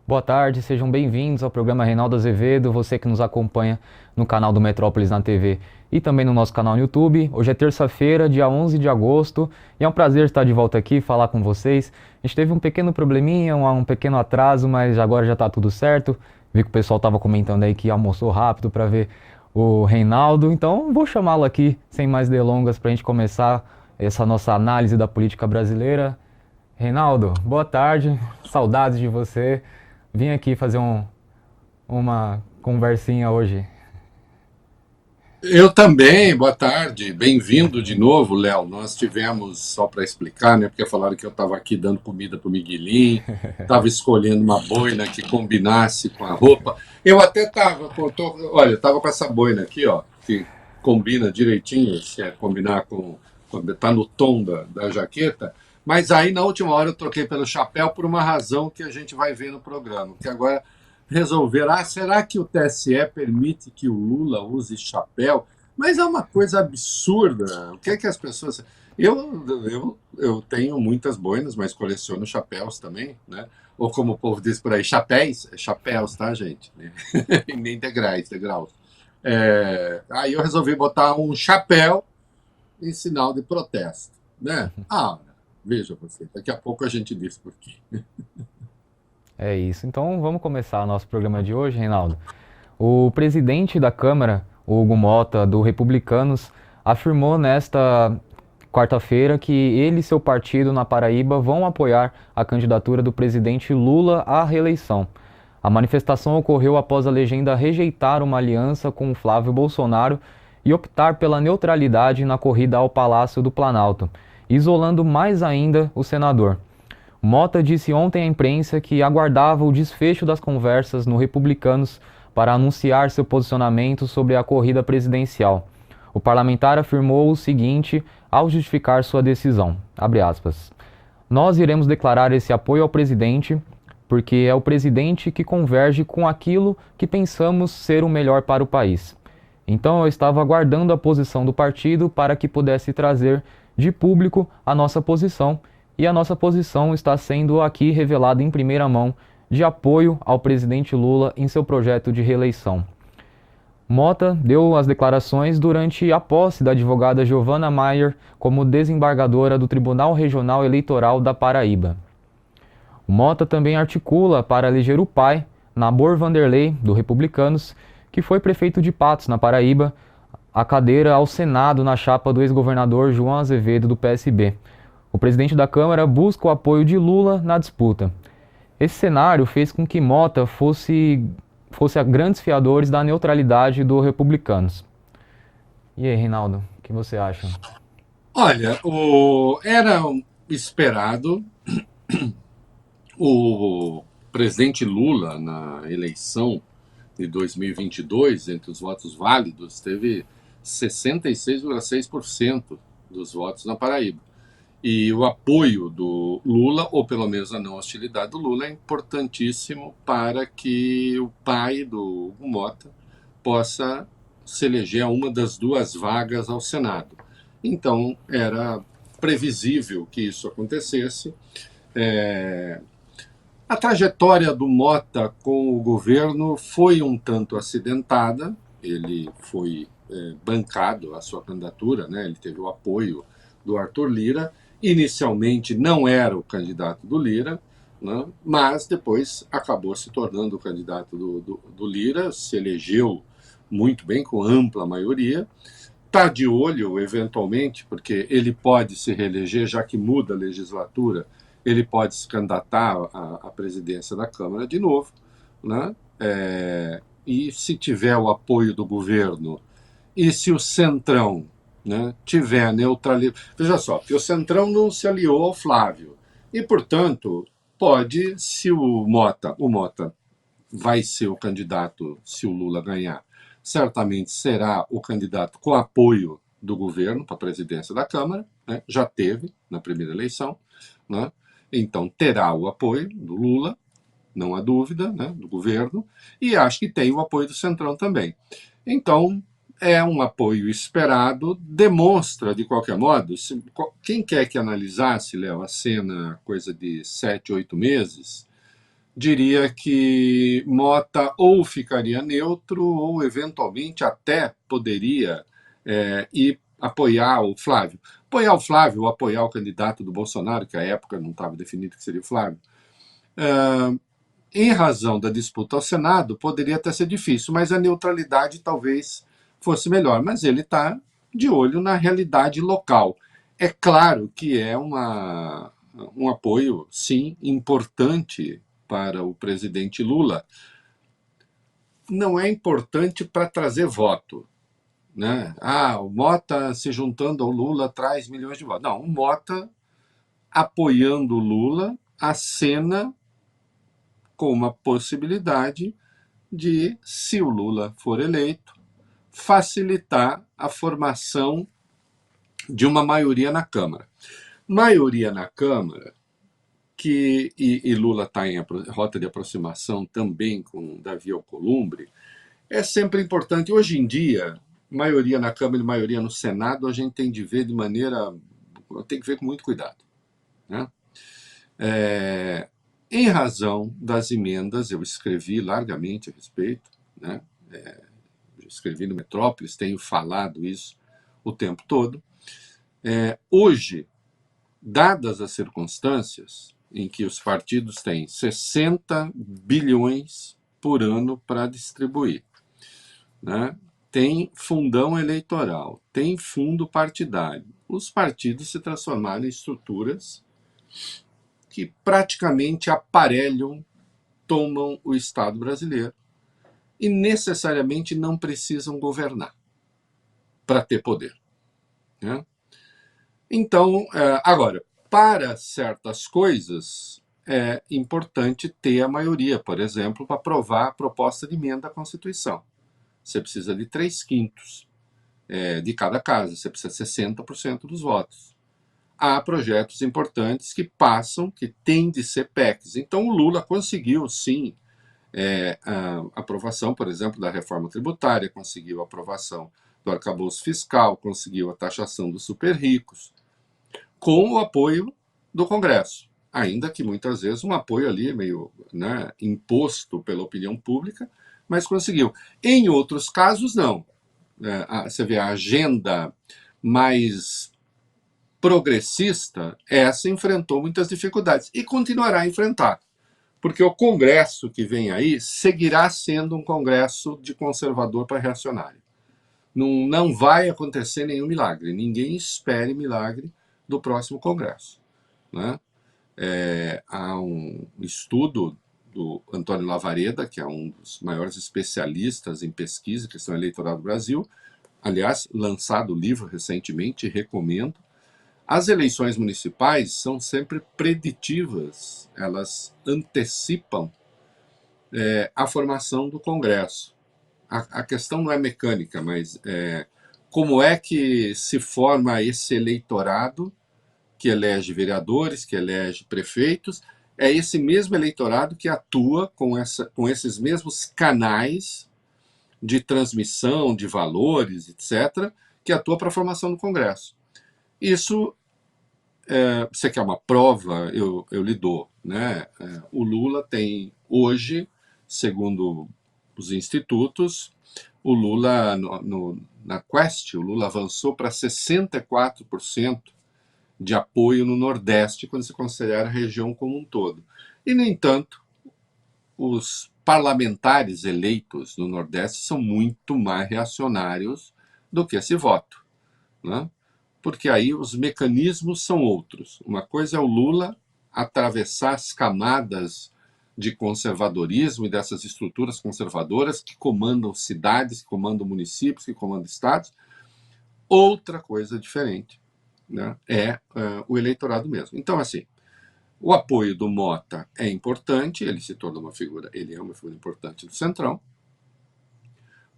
Boa tarde, sejam bem-vindos ao programa Reinaldo Azevedo, você que nos acompanha no canal do Metrópolis na TV e também no nosso canal no YouTube. Hoje é terça-feira, dia 11 de agosto, e é um prazer estar de volta aqui, falar com vocês. A gente teve um pequeno probleminha, um pequeno atraso, mas agora já está tudo certo. Vi que o pessoal estava comentando aí que almoçou rápido para ver o Reinaldo, então vou chamá-lo aqui, sem mais delongas, para a gente começar essa nossa análise da política brasileira. Reinaldo, boa tarde, saudades de você. Vim aqui fazer uma conversinha hoje. Eu também, boa tarde, bem-vindo de novo, Léo. Nós tivemos, só para explicar, né, porque falaram que eu estava aqui dando comida para o Miguelinho, estava escolhendo uma boina que combinasse com a roupa. Eu até estava, olha, estava com essa boina aqui, ó, que combina direitinho, se é combinar tá no tom da jaqueta, mas aí na última hora eu troquei pelo chapéu por uma razão que a gente vai ver no programa, que agora resolver, será que o TSE permite que o Lula use chapéu? Mas é uma coisa absurda. O que é que as pessoas. Eu tenho muitas boinas, mas coleciono chapéus também, né? Ou como o povo diz por aí, chapéus, chapéus, tá, gente? E nem degraus. Aí eu resolvi botar um chapéu em sinal de protesto, né? Veja você, daqui a pouco a gente diz por quê. É isso. Então vamos começar o nosso programa de hoje, Reinaldo. O presidente da Câmara, o Hugo Mota, do Republicanos, afirmou nesta quarta-feira que ele e seu partido na Paraíba vão apoiar a candidatura do presidente Lula à reeleição. A manifestação ocorreu após a legenda rejeitar uma aliança com Flávio Bolsonaro e optar pela neutralidade na corrida ao Palácio do Planalto, isolando mais ainda o senador. Mota disse ontem à imprensa que aguardava o desfecho das conversas no Republicanos para anunciar seu posicionamento sobre a corrida presidencial. O parlamentar afirmou o seguinte ao justificar sua decisão, abre aspas, nós iremos declarar esse apoio ao presidente porque é o presidente que converge com aquilo que pensamos ser o melhor para o país. Então eu estava aguardando a posição do partido para que pudesse trazer de público a nossa posição, e a nossa posição está sendo aqui revelada em primeira mão de apoio ao presidente Lula em seu projeto de reeleição. Mota deu as declarações durante a posse da advogada Giovana Maier como desembargadora do Tribunal Regional Eleitoral da Paraíba. O Mota também articula para eleger o pai, Nabor Vanderlei, do Republicanos, que foi prefeito de Patos, na Paraíba, a cadeira ao Senado na chapa do ex-governador João Azevedo, do PSB. O presidente da Câmara busca o apoio de Lula na disputa. Esse cenário fez com que Mota fosse a grandes fiadores da neutralidade do Republicanos. E aí, Reinaldo, o que você acha? Olha, era esperado. O presidente Lula, na eleição de 2022, entre os votos válidos, teve 66,6% dos votos na Paraíba. E o apoio do Lula, ou pelo menos a não hostilidade do Lula, é importantíssimo para que o pai do Hugo Mota possa se eleger a uma das duas vagas ao Senado. Então, era previsível que isso acontecesse. A trajetória do Mota com o governo foi um tanto acidentada. Ele foi bancado a sua candidatura, né? Ele teve o apoio do Arthur Lira. Inicialmente não era o candidato do Lira, né? Mas depois acabou se tornando o candidato do Lira, se elegeu muito bem, com ampla maioria. Está de olho, eventualmente, porque ele pode se reeleger, já que muda a legislatura, ele pode se candidatar à presidência da Câmara de novo, né? E se tiver o apoio do governo, e se o Centrão, né, tiver neutralidade. Veja só, que o Centrão não se aliou ao Flávio. E, portanto, pode, se o Mota vai ser o candidato, se o Lula ganhar, certamente será o candidato com apoio do governo para a presidência da Câmara, né? Já teve na primeira eleição, né? Então terá o apoio do Lula, não há dúvida, né, do governo, e acho que tem o apoio do Centrão também. Então, é um apoio esperado, demonstra, de qualquer modo, quem quer que analisasse, Léo, a cena coisa de 7, 8 meses, diria que Mota ou ficaria neutro ou eventualmente até poderia ir apoiar o Flávio. Apoiar o Flávio ou apoiar o candidato do Bolsonaro, que à época não estava definido que seria o Flávio. Em razão da disputa ao Senado, poderia até ser difícil, mas a neutralidade talvez fosse melhor. Mas ele está de olho na realidade local. É claro que é um apoio, sim, importante para o presidente Lula. Não é importante para trazer voto, né? O Mota se juntando ao Lula traz milhões de votos. Não, o Mota apoiando o Lula acena com uma possibilidade de, se o Lula for eleito, facilitar a formação de uma maioria na Câmara. Maioria na Câmara, e Lula está em rota de aproximação também com Davi Alcolumbre, é sempre importante. Hoje em dia, maioria na Câmara e maioria no Senado, a gente tem de ver de maneira. Tem que ver com muito cuidado, né? Em razão das emendas, eu escrevi largamente a respeito, né? Escrevi no Metrópolis, tenho falado isso o tempo todo. Hoje, dadas as circunstâncias em que os partidos têm 60 bilhões por ano para distribuir, né? Tem fundão eleitoral, tem fundo partidário, os partidos se transformaram em estruturas que praticamente aparelham, tomam o Estado brasileiro e necessariamente não precisam governar para ter poder, né? Então, agora, para certas coisas é importante ter a maioria, por exemplo, para aprovar a proposta de emenda à Constituição. Você precisa de 3/5 de cada casa, você precisa de 60% dos votos. Há projetos importantes que passam, que têm de ser PECs. Então, o Lula conseguiu, sim, a aprovação, por exemplo, da reforma tributária, conseguiu a aprovação do arcabouço fiscal, conseguiu a taxação dos super ricos, com o apoio do Congresso, ainda que muitas vezes um apoio ali meio, né, imposto pela opinião pública, mas conseguiu. Em outros casos, não. Você vê a agenda mais progressista, essa enfrentou muitas dificuldades e continuará a enfrentar, porque o Congresso que vem aí seguirá sendo um Congresso de conservador para reacionário. Não vai acontecer nenhum milagre, ninguém espere milagre do próximo Congresso, né? Há um estudo do Antônio Lavareda, que é um dos maiores especialistas em pesquisa e questão eleitoral do Brasil, aliás, lançado o livro recentemente, recomendo. As eleições municipais são sempre preditivas, elas antecipam a formação do Congresso. A questão não é mecânica, mas como é que se forma esse eleitorado que elege vereadores, que elege prefeitos, é esse mesmo eleitorado que atua com esses mesmos canais de transmissão de valores, etc., que atua para a formação do Congresso. Isso, você quer uma prova, eu lhe dou, né? O Lula tem hoje, segundo os institutos, o Lula, na Quest, o Lula avançou para 64% de apoio no Nordeste, quando se considera a região como um todo. E, no entanto, os parlamentares eleitos no Nordeste são muito mais reacionários do que esse voto, né? Porque aí os mecanismos são outros. Uma coisa é o Lula atravessar as camadas de conservadorismo e dessas estruturas conservadoras que comandam cidades, que comandam municípios, que comandam estados. Outra coisa diferente, né, o eleitorado mesmo. Então, assim, o apoio do Mota é importante, ele se torna uma figura, ele é uma figura importante do Centrão.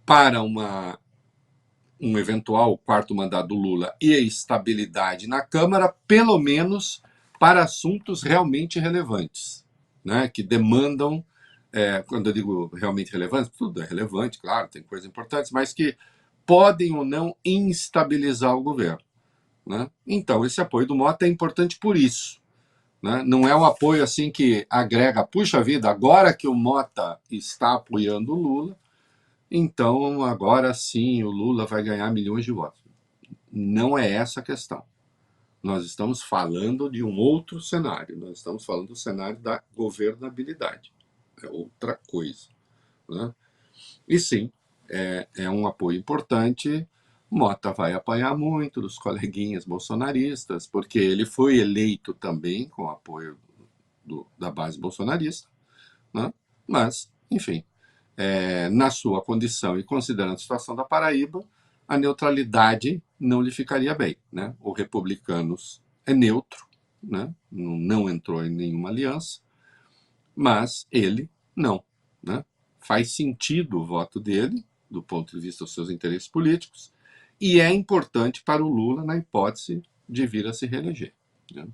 Para um eventual quarto mandato do Lula e a estabilidade na Câmara, pelo menos para assuntos realmente relevantes, né, que demandam, quando eu digo realmente relevante, tudo é relevante, claro, tem coisas importantes, mas que podem ou não instabilizar o governo, né? Então, esse apoio do Mota é importante por isso, né? Não é um apoio assim que agrega, puxa vida, agora que o Mota está apoiando o Lula, então agora sim o Lula vai ganhar milhões de votos. Não é essa a questão. Nós estamos falando de um outro cenário, nós estamos falando do cenário da governabilidade. É outra coisa, né? E sim, é um apoio importante. Mota vai apanhar muito dos coleguinhas bolsonaristas, porque ele foi eleito também com apoio da base bolsonarista, né? Mas, enfim, na sua condição e considerando a situação da Paraíba, a neutralidade não lhe ficaria bem, né? O Republicanos é neutro, né? Não entrou em nenhuma aliança, mas ele não, né? Faz sentido o voto dele, do ponto de vista dos seus interesses políticos, e é importante para o Lula na hipótese de vir a se reeleger, né?